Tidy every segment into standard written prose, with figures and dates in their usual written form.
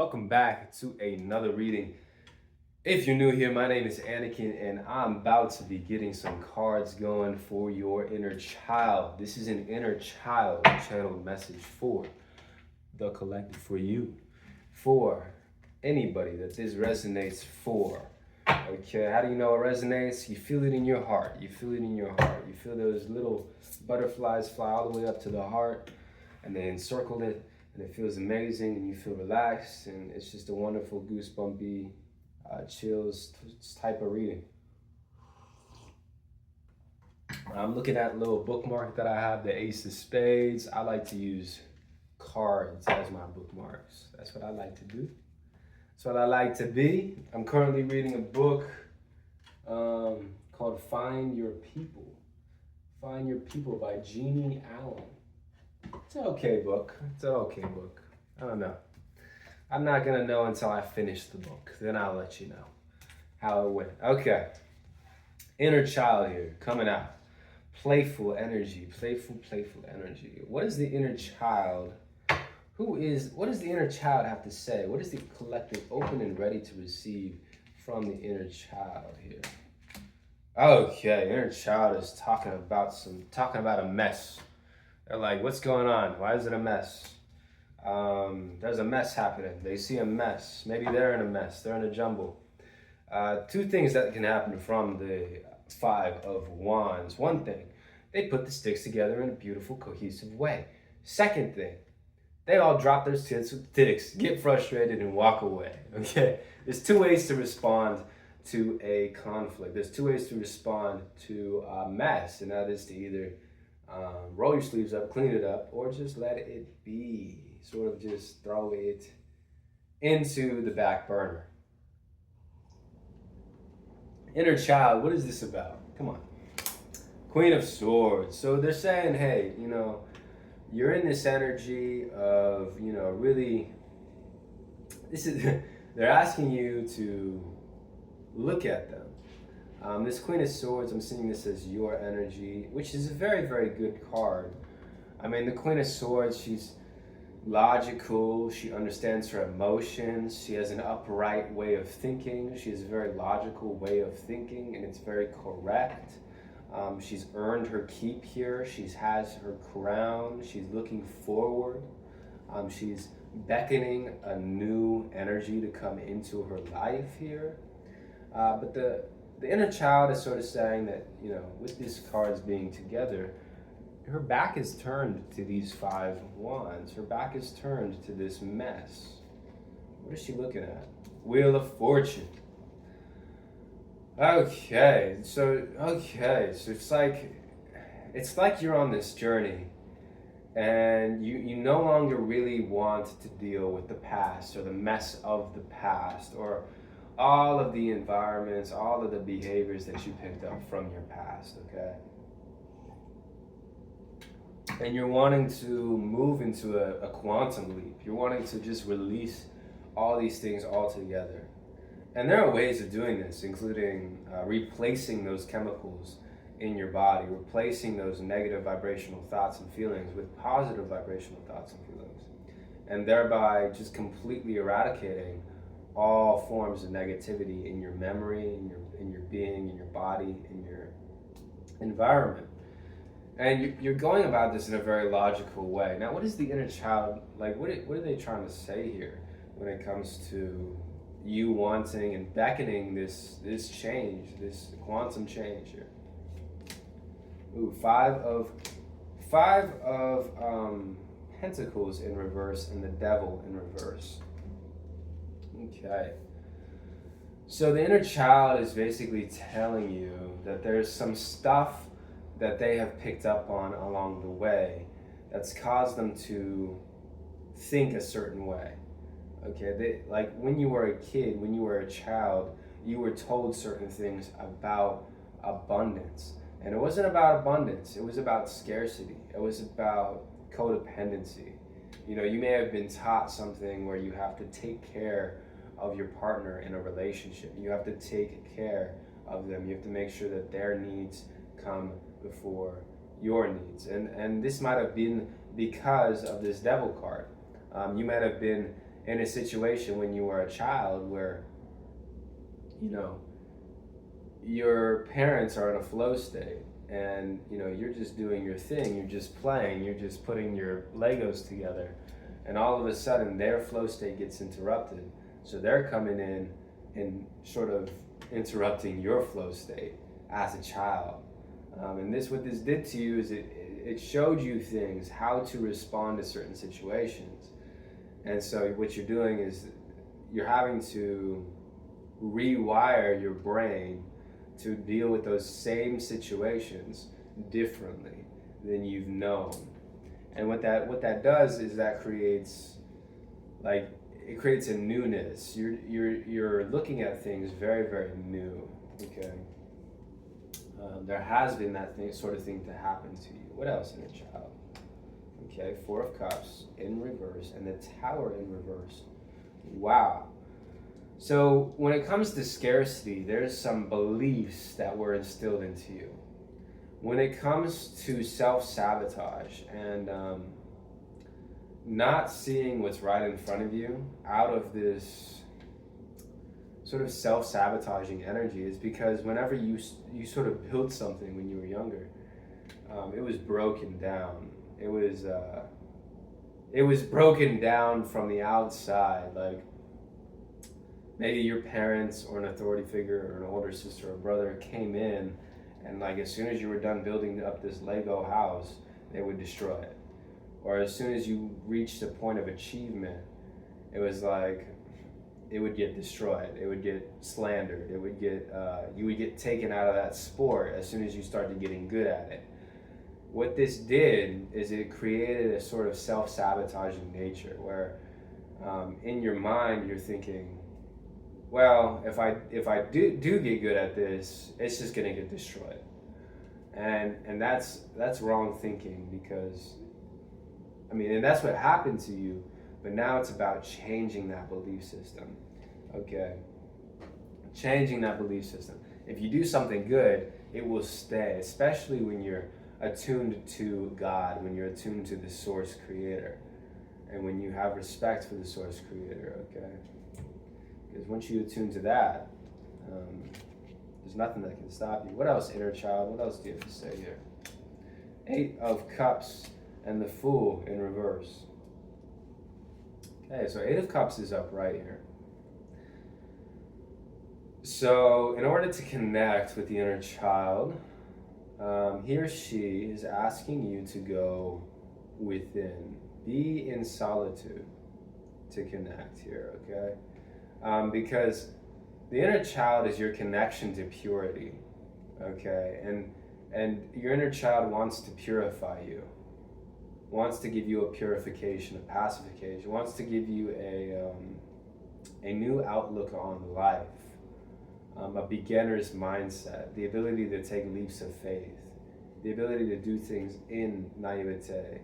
Welcome back to another reading. If you're new here, my name is Anakin, and I'm about to be getting some cards going for your inner child. This is an inner child channeled message for the collective, for you, for anybody that this resonates for. Okay, how do you know it resonates? You feel it in your heart. You feel it in your heart. You feel those little butterflies fly all the way up to the heart and they encircle it, and it feels amazing, and you feel relaxed, and it's just a wonderful goosebumpy chills type of reading. I'm looking at a little bookmark that I have, the Ace of Spades. I like to use cards as my bookmarks. That's what I like to do. That's what I like to be. I'm currently reading a book called Find Your People. Find Your People by Jeannie Allen. It's an okay book. It's an okay book. I don't know. I'm not going to know until I finish the book. Then I'll let you know how it went. Okay. Inner child here, coming out. Playful energy. Playful energy. What is the inner child? What does the inner child have to say? What is the collective open and ready to receive from the inner child here? Okay, inner child is talking about a mess. They're like, what's going on? Why is it a mess? There's a mess happening. They see a mess. Maybe they're in a mess. They're in a jumble. Two things that can happen from the Five of Wands. One thing, they put the sticks together in a beautiful, cohesive way. Second thing, they all drop their sticks, get frustrated, and walk away. Okay? There's two ways to respond to a conflict. There's two ways to respond to a mess, and that is to either roll your sleeves up, clean it up, or just let it be. Sort of just throw it into the back burner. Inner child, what is this about? Come on. Queen of Swords. So they're saying, hey, you're in this energy of, really, they're asking you to look at them. This Queen of Swords, I'm seeing this as your energy, which is a very, very good card. I mean, the Queen of Swords, she's logical, she understands her emotions, she has an upright way of thinking, she has a very logical way of thinking, and it's very correct. She's earned her keep here, she has her crown, she's looking forward, she's beckoning a new energy to come into her life here. But the inner child is sort of saying that, with these cards being together, her back is turned to these Five Wands. Her back is turned to this mess. What is she looking at? Wheel of Fortune. Okay, so it's like you're on this journey, and you no longer really want to deal with the past or the mess of the past or all of the environments, all of the behaviors that you picked up from your past, okay? And you're wanting to move into a quantum leap. You're wanting to just release all these things altogether. And there are ways of doing this, including replacing those chemicals in your body, replacing those negative vibrational thoughts and feelings with positive vibrational thoughts and feelings, and thereby just completely eradicating all forms of negativity in your memory, in your being, in your body, in your environment. And you're going about this in a very logical way. Now, what is the inner child, like, what are they trying to say here when it comes to you wanting and beckoning this change, this quantum change here? Ooh, five of Pentacles in reverse and the Devil in reverse. Okay. So the inner child is basically telling you that there's some stuff that they have picked up on along the way that's caused them to think a certain way. Okay, like when you were a kid, when you were a child, you were told certain things about abundance. And it wasn't about abundance, it was about scarcity. It was about codependency. You may have been taught something where you have to take care of your partner in a relationship. You have to take care of them. You have to make sure that their needs come before your needs. And this might have been because of this Devil card. You might have been in a situation when you were a child where, you know, your parents are in a flow state, and you know, you're just doing your thing, you're just playing, you're just putting your Legos together, and all of a sudden their flow state gets interrupted. So they're coming in and sort of interrupting your flow state as a child. And what this did to you is it showed you things, how to respond to certain situations. And so what you're doing is you're having to rewire your brain to deal with those same situations differently than you've known. And what that does is that creates, like, it creates a newness. You're looking at things very, very new. Okay. There has been that sort of thing to happen to you. What else in a child? Okay, Four of Cups in reverse and the Tower in reverse. Wow. So when it comes to scarcity, there's some beliefs that were instilled into you. When it comes to self-sabotage and not seeing what's right in front of you out of this sort of self-sabotaging energy, is because whenever you sort of built something when you were younger, it was broken down. It was broken down from the outside. Like, maybe your parents or an authority figure or an older sister or brother came in, and like as soon as you were done building up this Lego house, they would destroy it. Or as soon as you reached a point of achievement, it was like it would get destroyed. It would get slandered. It would get you would get taken out of that sport as soon as you started getting good at it. What this did is it created a sort of self-sabotaging nature where in your mind you're thinking, well, if I do get good at this, it's just gonna get destroyed, and that's wrong thinking, because and that's what happened to you, but now it's about changing that belief system. Okay, changing that belief system. If you do something good, it will stay, especially when you're attuned to God, when you're attuned to the Source Creator, and when you have respect for the Source Creator. Okay. Because once you attune to that, there's nothing that can stop you. What else, inner child? What else do you have to say here? Eight of Cups and the Fool in reverse. Okay, so Eight of Cups is up right here. So in order to connect with the inner child, he or she is asking you to go within. Be in solitude to connect here, okay? Because the inner child is your connection to purity, okay? And your inner child wants to purify you, wants to give you a purification, a pacification, wants to give you a new outlook on life, a beginner's mindset, the ability to take leaps of faith, the ability to do things in naivete.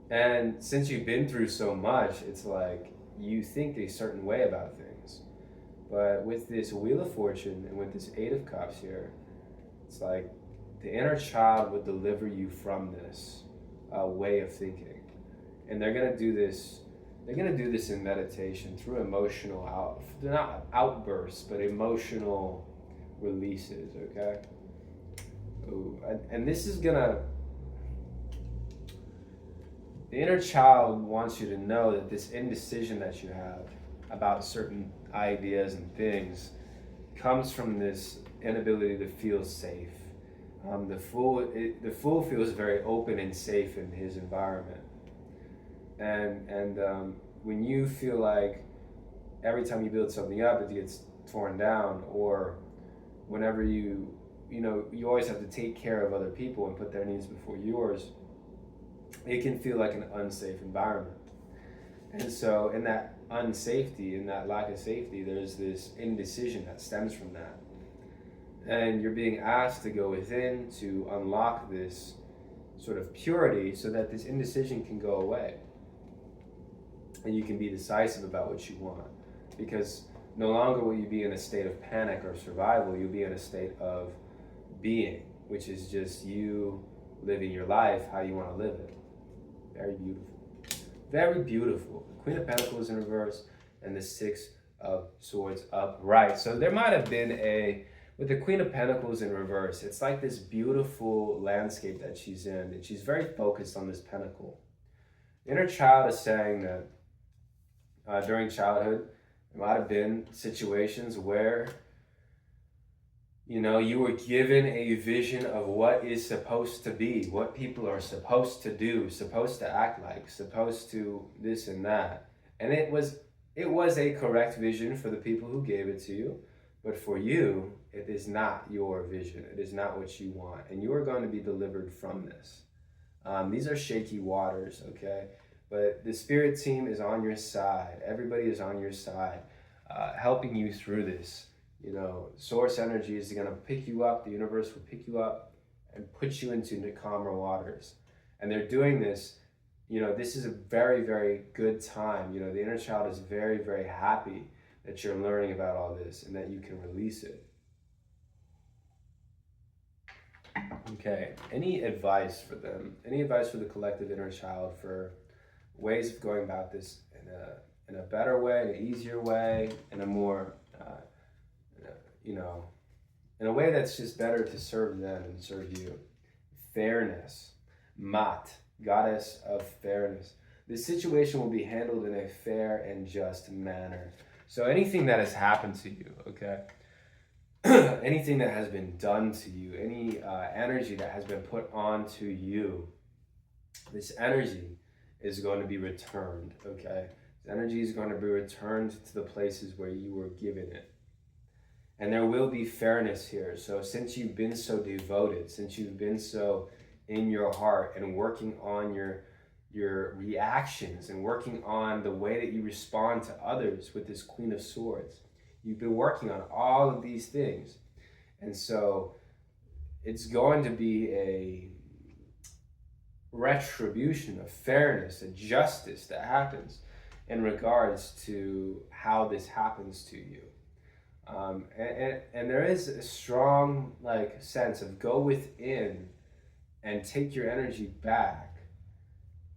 And since you've been through so much, it's like you think a certain way about things. But with this Wheel of Fortune and with this Eight of Cups here, it's like the inner child would deliver you from this way of thinking. And they're going to do this. They're going to do this in meditation through emotional they're not outbursts, but emotional releases, okay? Ooh, and this is going to, the inner child wants you to know that this indecision that you have about certain ideas and things comes from this inability to feel safe. The fool feels very open and safe in his environment, and when you feel like every time you build something up, it gets torn down, or whenever you always have to take care of other people and put their needs before yours, it can feel like an unsafe environment. And so in that unsafety, in that lack of safety, there's this indecision that stems from that. And you're being asked to go within to unlock this sort of purity so that this indecision can go away. And you can be decisive about what you want. Because no longer will you be in a state of panic or survival, you'll be in a state of being, which is just you living your life how you want to live it. Very beautiful. Very beautiful. The Queen of Pentacles in reverse and the Six of Swords upright. So there might have been with the Queen of Pentacles in reverse, it's like this beautiful landscape that she's in, and she's very focused on this pentacle. The inner child is saying that during childhood, there might have been situations where, you know, you were given a vision of what is supposed to be, what people are supposed to do, supposed to act like, supposed to this and that. And it was a correct vision for the people who gave it to you, but for you, it is not your vision. It is not what you want, and you are going to be delivered from this. These are shaky waters, okay? But the spirit team is on your side. Everybody is on your side, helping you through this. You know, source energy is going to pick you up. The universe will pick you up and put you into the calmer waters. And they're doing this, you know, this is a very, very good time. You know, the inner child is very, very happy that you're learning about all this and that you can release it. Okay, any advice for them? Any advice for the collective inner child for ways of going about this in a better way, in an easier way, in a more, you know, in a way that's just better to serve them and serve you? Fairness. Mat, goddess of fairness. This situation will be handled in a fair and just manner. So anything that has happened to you, okay? Anything that has been done to you, any energy that has been put onto you, this energy is going to be returned, okay? This energy is going to be returned to the places where you were given it. And there will be fairness here. So since you've been so devoted, since you've been so in your heart and working on your reactions and working on the way that you respond to others with this Queen of Swords, you've been working on all of these things. And so it's going to be a retribution, a fairness, a justice that happens in regards to how this happens to you. And there is a strong sense of go within and take your energy back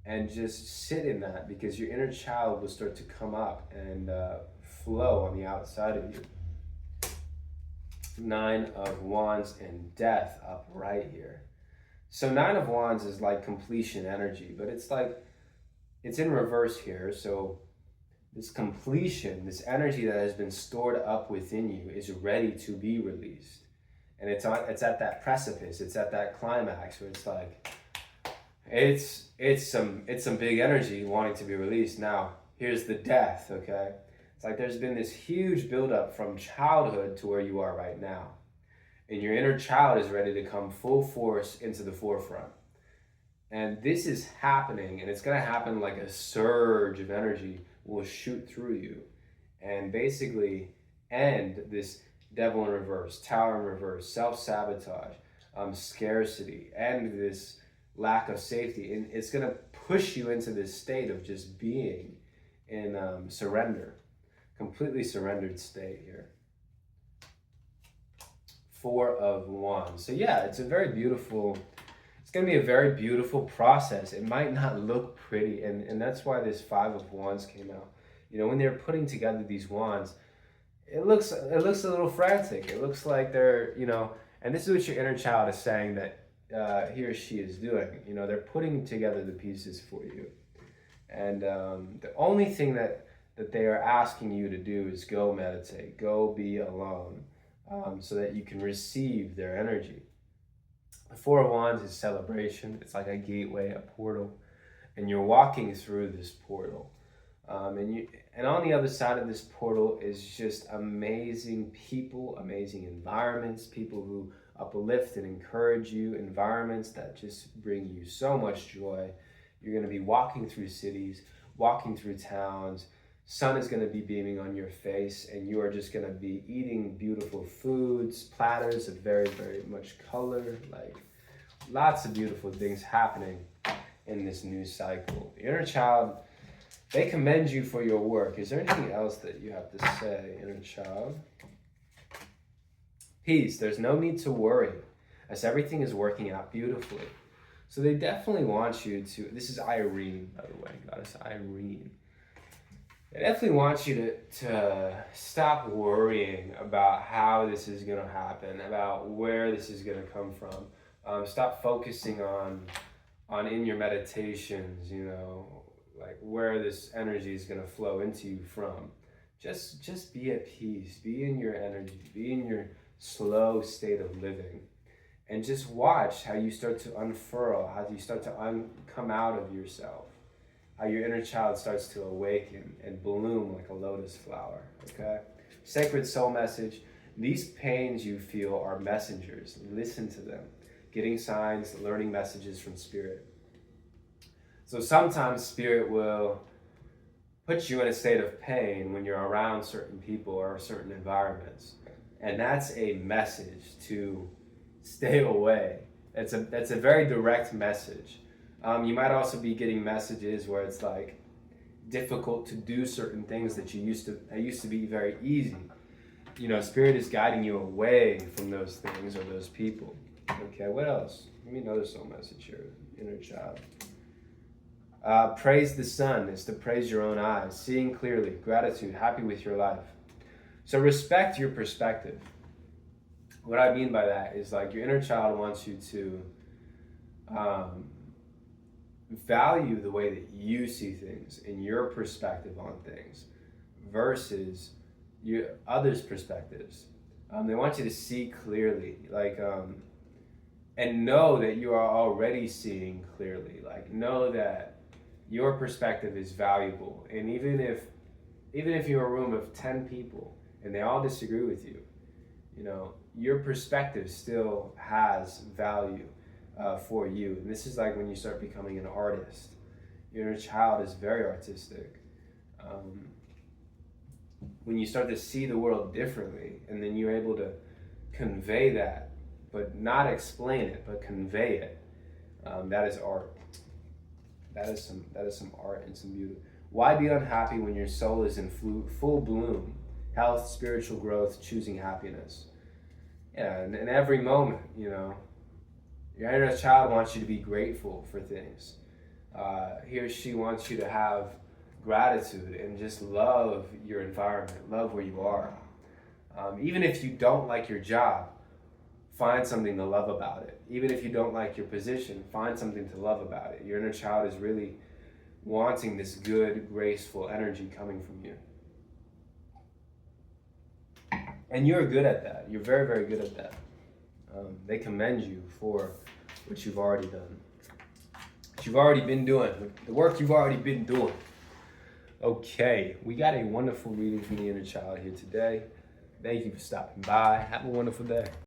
and just sit in that, because your inner child will start to come up and flow on the outside of you. 9 of Wands and Death upright here. So 9 of Wands is like completion energy, but it's in reverse here. So this completion, this energy that has been stored up within you is ready to be released. And it's at that precipice, it's at that climax where it's like, it's some big energy wanting to be released. Now, here's the death, okay? It's like there's been this huge buildup from childhood to where you are right now. And your inner child is ready to come full force into the forefront. And this is happening, and it's going to happen like a surge of energy will shoot through you and basically end this devil in reverse, tower in reverse, self-sabotage, scarcity, and this lack of safety. And it's going to push you into this state of just being in surrender, completely surrendered state here. 4 of Wands. So yeah, it's going to be a very beautiful process. It might not look pretty, and that's why this 5 of Wands came out. You know, when they're putting together these wands, it looks a little frantic. It looks like they're, you know, and this is what your inner child is saying that he or she is doing. You know, they're putting together the pieces for you. And the only thing that they are asking you to do is go meditate, go be alone, so that you can receive their energy. The 4 of Wands is celebration. It's like a gateway, a portal, and you're walking through this portal. And on the other side of this portal is just amazing people, amazing environments, people who uplift and encourage you, environments that just bring you so much joy. You're going to be walking through cities, walking through towns. Sun is going to be beaming on your face, and you are just going to be eating beautiful foods, platters of very, very much color, like lots of beautiful things happening in this new cycle. The inner child, they commend you for your work. Is there anything else that you have to say, inner child? Peace. There's no need to worry, as everything is working out beautifully. So they definitely want you to, this is Irene, by the way, goddess Irene. They definitely want you to stop worrying about how this is going to happen, about where this is going to come from. Stop focusing on in your meditations, like where this energy is going to flow into you from. Just be at peace, be in your energy, be in your slow state of living. And just watch how you start to unfurl, how you start to come out of yourself, how your inner child starts to awaken and bloom like a lotus flower, okay? Sacred soul message. These pains you feel are messengers. Listen to them. Getting signs, learning messages from Spirit. So sometimes Spirit will put you in a state of pain when you're around certain people or certain environments. And that's a message to stay away. That's a very direct message. You might also be getting messages where it's like difficult to do certain things that used to be very easy. Spirit is guiding you away from those things or those people. Okay, what else? Give me another soul message here, inner child. Praise the sun is to praise your own eyes, seeing clearly, gratitude, happy with your life. So respect your perspective. What I mean by that is like your inner child wants you to value the way that you see things and your perspective on things versus your others' perspectives. They want you to see clearly, and know that you are already seeing clearly. Like, know that your perspective is valuable, and even if you're a room of 10 people and they all disagree with you, your perspective still has value for you. And this is like when you start becoming an artist. Your inner child is very artistic. When you start to see the world differently, and then you're able to convey that, but not explain it, but convey it, that is art. That is some art and some beauty. Why be unhappy when your soul is in full bloom? Health, spiritual growth, choosing happiness. Yeah, and in every moment, your inner child wants you to be grateful for things. He or she wants you to have gratitude and just love your environment, love where you are. Even if you don't like your job, find something to love about it. Even if you don't like your position, find something to love about it. Your inner child is really wanting this good, graceful energy coming from you. And you're good at that. You're very, very good at that. They commend you for what you've already done. What you've already been doing. The work you've already been doing. Okay, we got a wonderful reading from the inner child here today. Thank you for stopping by. Have a wonderful day.